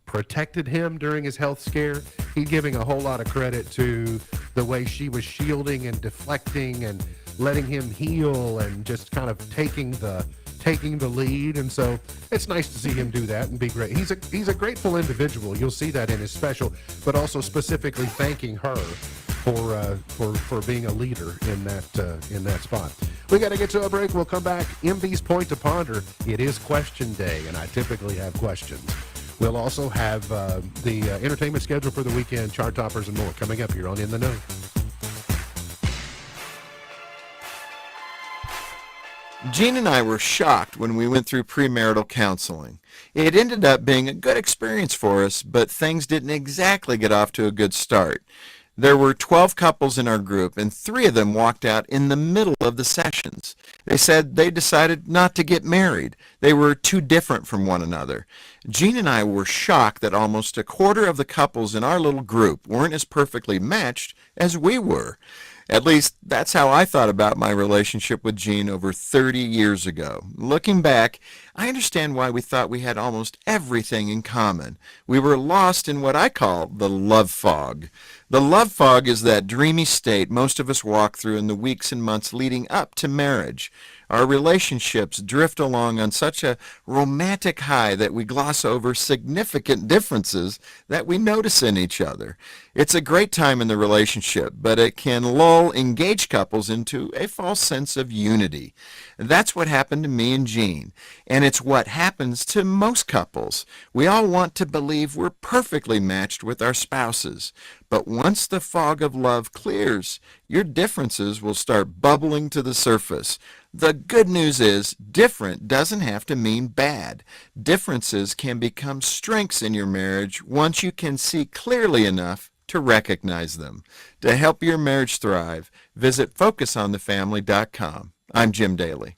protected him during his health scare. He's giving a whole lot of credit to the way she was shielding and deflecting and letting him heal and just kind of taking the lead. And so it's nice to see him do that and be great. He's a grateful individual. You'll see that in his special, but also specifically thanking her for being a leader in that spot. We got to get to a break. We'll come back. MB's Point to Ponder. It is question day, and I typically have questions. We'll also have the entertainment schedule for the weekend, chart toppers, and more coming up here on In the Know. Jean and I were shocked when we went through premarital counseling. It ended up being a good experience for us, but things didn't exactly get off to a good start. There were 12 couples in our group, and 3 of them walked out in the middle of the sessions. They said they decided not to get married. They were too different from one another. Jean and I were shocked that almost a quarter of the couples in our little group weren't as perfectly matched as we were. At least, that's how I thought about my relationship with Jean over 30 years ago. Looking back, I understand why we thought we had almost everything in common. We were lost in what I call the love fog. The love fog is that dreamy state most of us walk through in the weeks and months leading up to marriage. Our relationships drift along on such a romantic high that we gloss over significant differences that we notice in each other. It's a great time in the relationship, but it can lull engaged couples into a false sense of unity. That's what happened to me and Jean, and it's what happens to most couples. We all want to believe we're perfectly matched with our spouses, but once the fog of love clears, your differences will start bubbling to the surface. The good news is, different doesn't have to mean bad. Differences can become strengths in your marriage once you can see clearly enough to recognize them. To help your marriage thrive, visit FocusOnTheFamily.com. I'm Jim Daly.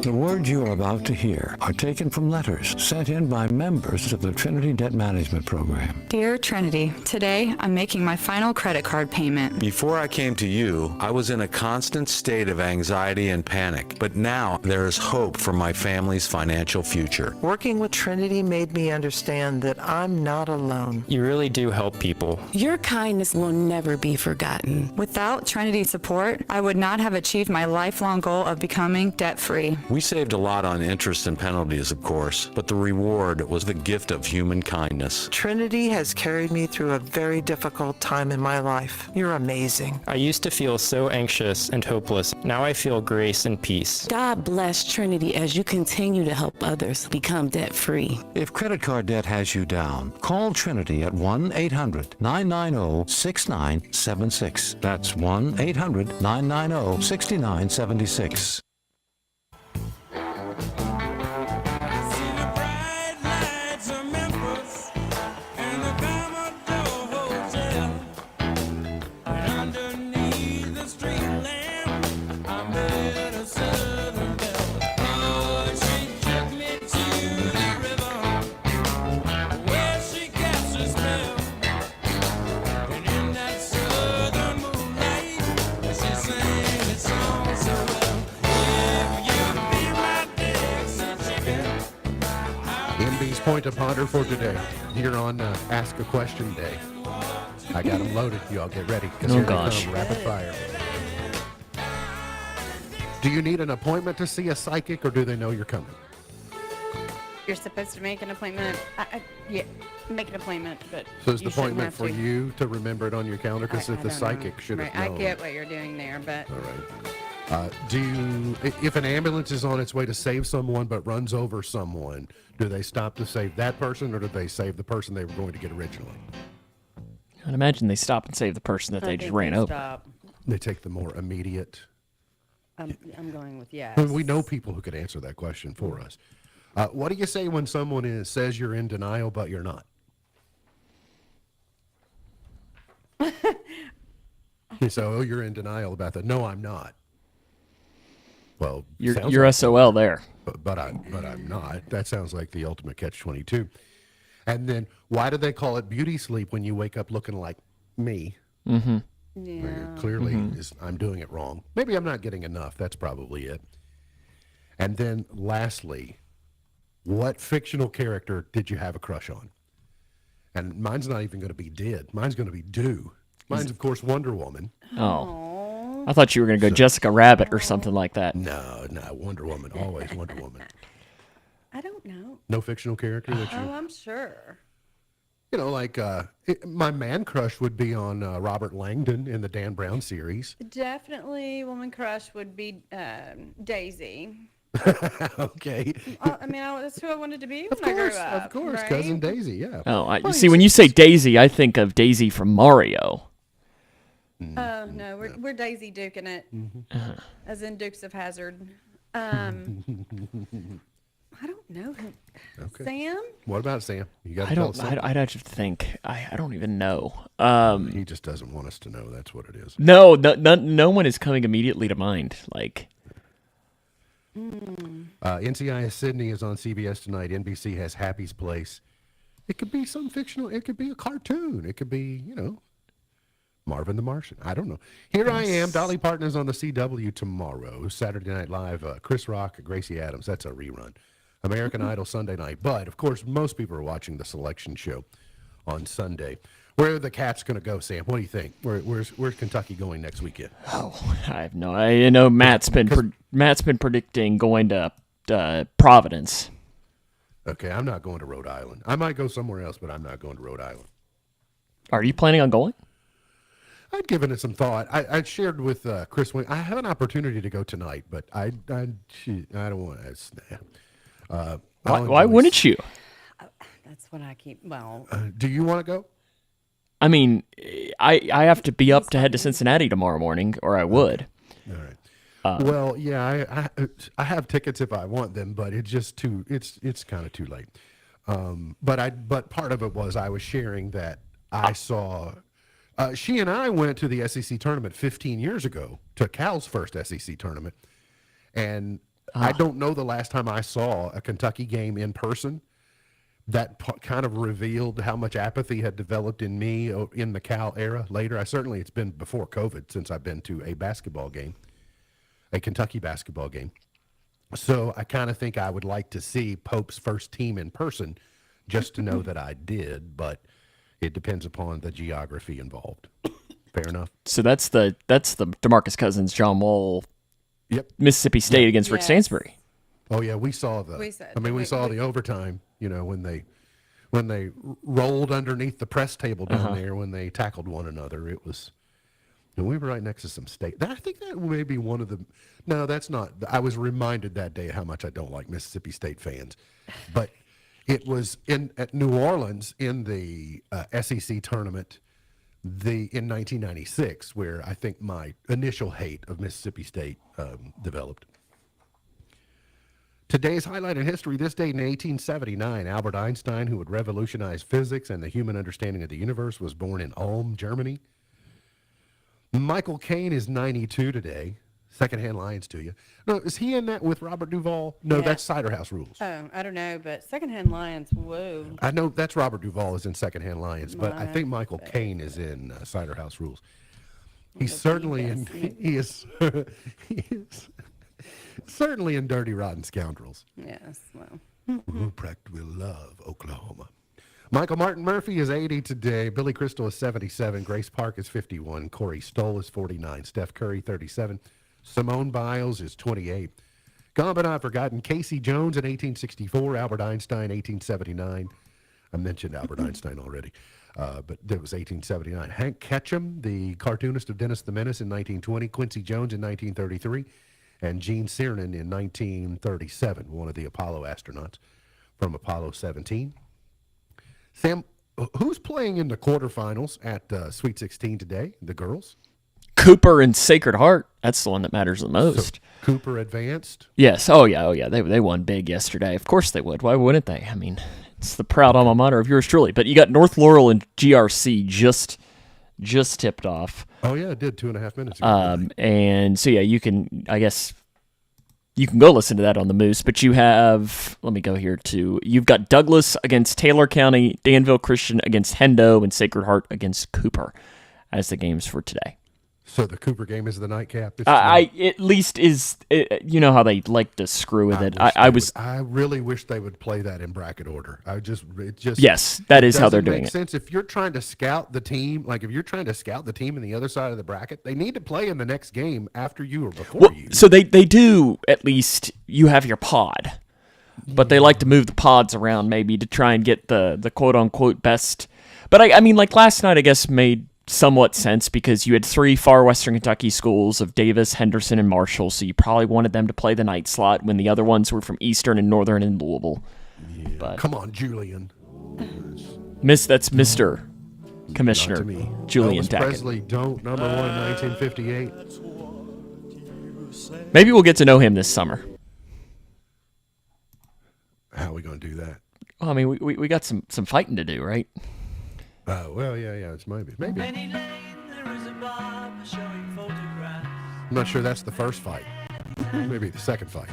The words you are about to hear are taken from letters sent in by members of the Trinity Debt Management Program. Dear Trinity, today I'm making my final credit card payment. Before I came to you, I was in a constant state of anxiety and panic, but now there is hope for my family's financial future. Working with Trinity made me understand that I'm not alone. You really do help people. Your kindness will never be forgotten. Without Trinity's support, I would not have achieved my lifelong goal of becoming debt-free. We saved a lot on interest and penalties, of course, but the reward was the gift of human kindness. Trinity has carried me through a very difficult time in my life. You're amazing. I used to feel so anxious and hopeless. Now I feel grace and peace. God bless Trinity as you continue to help others become debt-free. If credit card debt has you down, call Trinity at 1-800-990-6976. That's 1-800-990-6976. MB's Point to Ponder for today, here on Ask a Question Day. I got them loaded. Y'all get ready, because Oh, here gosh. they come, rapid fire. Do you need an appointment to see a psychic, or do they know you're coming? You're supposed to make an appointment. Yeah, make an appointment, but So is the you shouldn't appointment have for to. you to remember it on your calendar? Because if the don't know. psychic should have Right, known. I get what you're doing there, but All right. If an ambulance is on its way to save someone but runs over someone, do they stop to save that person, or do they save the person they were going to get originally? I'd imagine they stop and save the person that I they just think ran they over. stop. They take the more immediate. I'm going with yes. Well, we know people who could answer that question for us. What do you say when someone says you're in denial but you're not? You say, "Oh, you're in denial about that." No, I'm not. Well, You're sounds you're like- SOL there. but I'm not. That sounds like the ultimate catch-22. And then, why do they call it beauty sleep when you wake up looking like me? Mm-hmm. Yeah. Clearly, I'm doing it wrong. Maybe I'm not getting enough. That's probably it. And then, lastly, what fictional character did you have a crush on? And mine's not even going to be dead. Mine's going to be due. Mine's, of course, Wonder Woman. Oh. I thought you were going to go Jessica Rabbit or something like that. No, Wonder Woman. Always Wonder Woman. I don't know. No fictional character that you... Oh, I'm sure. You know, like, my man crush would be on Robert Langdon in the Dan Brown series. Definitely, woman crush would be Daisy. Okay. I mean, that's who I wanted to be when I grew up. Of course, right? Cousin Daisy, yeah. Oh, see, when you say Daisy, I think of Daisy from Mario. Oh, no, we're Daisy Duking it, as in Dukes of Hazzard. I don't know who. Okay. Sam? What about Sam? You got I don't. I'd have to think. I don't even know. He just doesn't want us to know. That's what it is. No one is coming immediately to mind. Like, NCIS Sydney is on CBS tonight. NBC has Happy's Place. It could be some fictional. It could be a cartoon. It could be, Marvin the Martian. I don't know. Here I am. Dolly Parton is on the CW tomorrow. Saturday Night Live. Chris Rock, Gracie Adams. That's a rerun. American Idol Sunday night. But, of course, most people are watching the selection show on Sunday. Where are the Cats going to go, Sam? What do you think? Where's Kentucky going next weekend? oh, I have no. I know Matt's been predicting going to Providence. Okay, I'm not going to Rhode Island. I might go somewhere else, but I'm not going to Rhode Island. Are you planning on going? I'd given it some thought. I shared with Chris Wing. I have an opportunity to go tonight, but I don't want to. Why wouldn't you? That's what I keep. Well, do you want to go? I mean, I have to be up to head to Cincinnati tomorrow morning, or I would. All right. Well, yeah, I have tickets if I want them, but it's just it's kind of too late. But part of it was I was sharing that I saw. She and I went to the SEC tournament 15 years ago, to Cal's first SEC tournament, and I don't know the last time I saw a Kentucky game in person. That kind of revealed how much apathy had developed in me in the Cal era later. It's been before COVID since I've been to a basketball game, a Kentucky basketball game. So I kind of think I would like to see Pope's first team in person just to know that I did, but it depends upon the geography involved. Fair enough. So that's the DeMarcus Cousins, John Wall, Yep. Mississippi State against Rick Yes. Stansbury. Oh yeah, we saw the. We said- I mean, we saw the overtime. You know, when they rolled underneath the press table down there when they tackled one another. It was. And we were right next to some state. I think that may be one of the. No, that's not. I was reminded that day how much I don't like Mississippi State fans, but it was at New Orleans in the SEC tournament, in 1996, where I think my initial hate of Mississippi State developed. Today's highlight in history: this date in 1879, Albert Einstein, who would revolutionize physics and the human understanding of the universe, was born in Ulm, Germany. Michael Caine is 92 today. Secondhand Lions to you. No, is he in that with Robert Duvall? No, Yeah. that's Cider House Rules. Oh, I don't know, but Secondhand Lions, whoa. I know that's Robert Duvall is in Secondhand Lions, but I Mono, think Michael Caine is in Cider House Rules. He's certainly in. He is. He is certainly in Dirty Rotten Scoundrels. Yes, well. Who practically love Oklahoma. Michael Martin Murphy is 80 today. Billy Crystal is 77. Grace Park is 51. Corey Stoll is 49. Steph Curry, 37. Simone Biles is 28. Gone but not forgotten. Casey Jones in 1864. Albert Einstein, 1879. I mentioned Albert Einstein already, but that was 1879. Hank Ketchum, the cartoonist of Dennis the Menace in 1920. Quincy Jones in 1933. And Gene Cernan in 1937, one of the Apollo astronauts from Apollo 17. Sam, who's playing in the quarterfinals at Sweet 16 today? The girls? Cooper and Sacred Heart. That's the one that matters the most. So Cooper advanced? Yes. Oh, yeah. They won big yesterday. Of course they would. Why wouldn't they? I mean, it's the proud alma mater of yours truly. But you got North Laurel and GRC just tipped off. Oh, yeah, it did 2.5 minutes ago. And so, yeah, you can, I guess, you can go listen to that on the Moose, but you have, let me go here too. You've got Douglas against Taylor County, Danville Christian against Hendo, and Sacred Heart against Cooper as the games for today. So the Cooper game is the nightcap? At least is, you know how they like to screw with it. I really wish they would play that in bracket order. Yes, that is how they're doesn't doing make it. sense. If you're trying to scout the team, like if you're trying to scout the team in the other side of the bracket, they need to play in the next game after you or before you. So they do, at least, you have your pod. But they like to move the pods around maybe to try and get the quote-unquote best. But I mean, like last night, I guess, made somewhat sense because you had 3 far Western Kentucky schools of Davis, Henderson, and Marshall, so you probably wanted them to play the night slot when the other ones were from Eastern and Northern and Louisville. Yeah. But come on, Julian. That's Mr. Commissioner Not to me. Julian Elvis Tackett. Presley, Don't, number 1, 1958. Maybe we'll get to know him this summer. How are we going to do that? Well, I mean, we got some fighting to do, right? Well, yeah, it's maybe. I'm not sure that's the first fight. Maybe the second fight.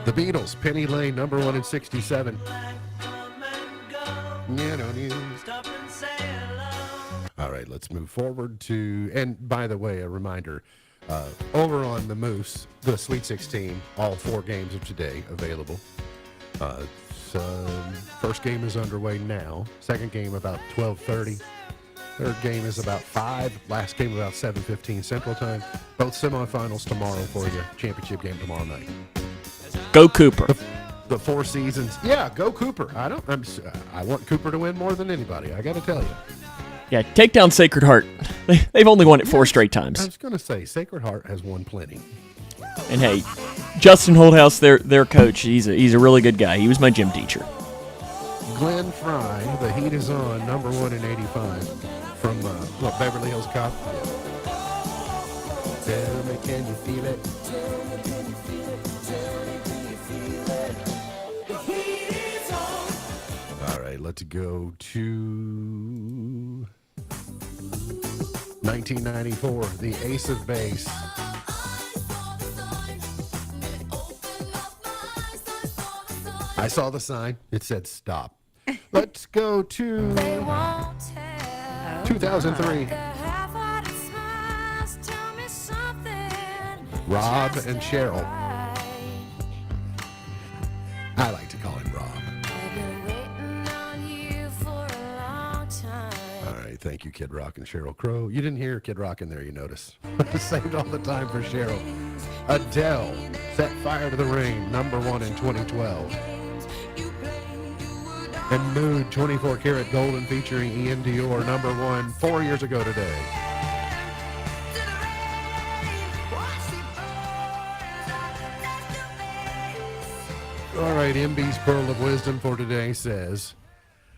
The Beatles, Penny Lane, number 1 in 67. All right, let's move forward to, and by the way, a reminder, over on the Moose, the Sweet 16, all 4 games of today available. First game is underway now. Second game about 12:30. Third game is about 5. Last game about 7:15 Central Time. Both semifinals tomorrow for you. Championship game tomorrow night. Go Cooper. The 4 seasons. Yeah, go Cooper. I want Cooper to win more than anybody. I got to tell you. Yeah, take down Sacred Heart. They've only won it 4 straight times. I was going to say Sacred Heart has won plenty. And hey, Justin Holdhouse, their coach, he's a really good guy. He was my gym teacher. Glenn Fry, the heat is on, number 1 in 85, from Beverly Hills Cop. Tell me, can you feel it? All right, let's go to 1994, the Ace of Base. I saw the sign. It said stop. Let's go to 2003. Rob and Cheryl. I like to call him Rob. All right, thank you, Kid Rock and Sheryl Crow. You didn't hear Kid Rock in there, you notice. Saved all the time for Cheryl. Adele, Set Fire to the Rain, number 1 in 2012. And Mood, 24 Karat Golden featuring Ian Dior, number 1 4 years ago today. All right, MB's Pearl of Wisdom for today says,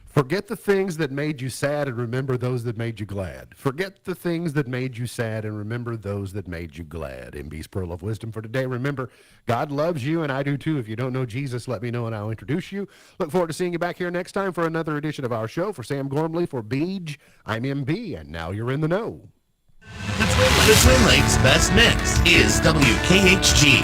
forget the things that made you sad and remember those that made you glad. Forget the things that made you sad and remember those that made you glad. MB's Pearl of Wisdom for today. Remember, God loves you, and I do too. If you don't know Jesus, let me know and I'll introduce you. Look forward to seeing you back here next time for another edition of our show. For Sam Gormley, for Beej, I'm MB, and now you're in the know. The Twin Lakes Best Mix is WKHG.